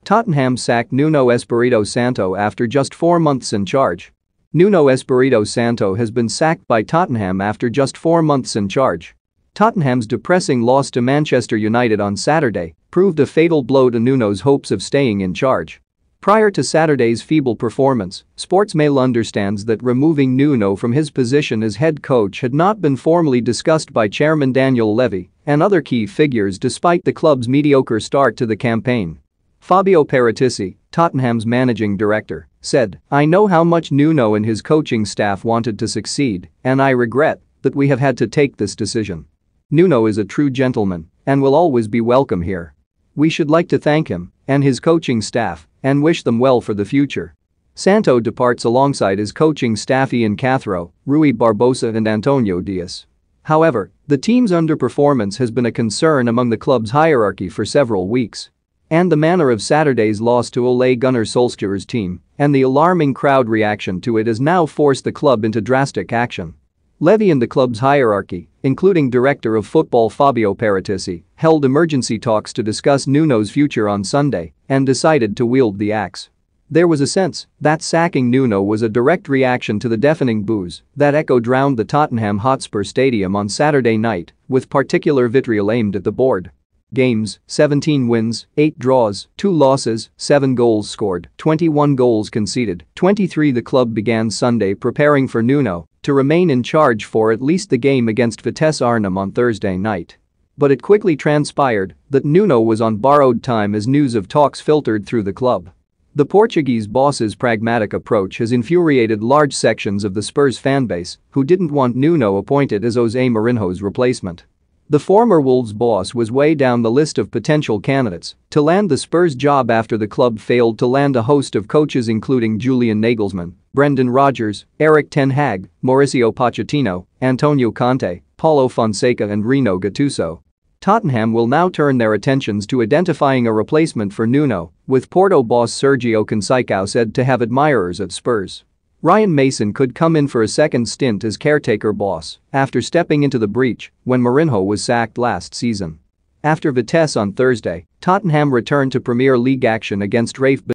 Tottenham sacked Nuno Espirito Santo after just 4 months in charge. Nuno Espirito Santo has been sacked by Tottenham after just 4 months in charge. Tottenham's depressing loss to Manchester United on Saturday proved a fatal blow to Nuno's hopes of staying in charge. Prior to Saturday's feeble performance, Sportsmail understands that removing Nuno from his position as head coach had not been formally discussed by chairman Daniel Levy and other key figures despite the club's mediocre start to the campaign. Fabio Paratici, Tottenham's managing director, said, "I know how much Nuno and his coaching staff wanted to succeed, and I regret that we have had to take this decision. Nuno is a true gentleman and will always be welcome here. We should like to thank him and his coaching staff and wish them well for the future." Santo departs alongside his coaching staff Ian Cathro, Rui Barbosa and Antonio Dias. However, the team's underperformance has been a concern among the club's hierarchy for several weeks. And the manner of Saturday's loss to Ole Gunnar Solskjaer's team and the alarming crowd reaction to it has now forced the club into drastic action. Levy and the club's hierarchy, including Director of Football Fabio Paratici, held emergency talks to discuss Nuno's future on Sunday and decided to wield the axe. There was a sense that sacking Nuno was a direct reaction to the deafening boos that echoed round the Tottenham Hotspur Stadium on Saturday night, with particular vitriol aimed at the board. Games, 17 wins, 8 draws, 2 losses, 7 goals scored, 21 goals conceded, 23. The club began Sunday preparing for Nuno to remain in charge for at least the game against Vitesse Arnhem on Thursday night. But it quickly transpired that Nuno was on borrowed time as news of talks filtered through the club. The Portuguese boss's pragmatic approach has infuriated large sections of the Spurs fanbase who didn't want Nuno appointed as Jose Mourinho's replacement. The former Wolves boss was way down the list of potential candidates to land the Spurs job after the club failed to land a host of coaches including Julian Nagelsmann, Brendan Rodgers, Erik ten Hag, Mauricio Pochettino, Antonio Conte, Paulo Fonseca and Rino Gattuso. Tottenham will now turn their attentions to identifying a replacement for Nuno, with Porto boss Sergio Conceição said to have admirers at Spurs. Ryan Mason could come in for a second stint as caretaker boss after stepping into the breach when Mourinho was sacked last season. After Vitesse on Thursday, Tottenham returned to Premier League action against Rafe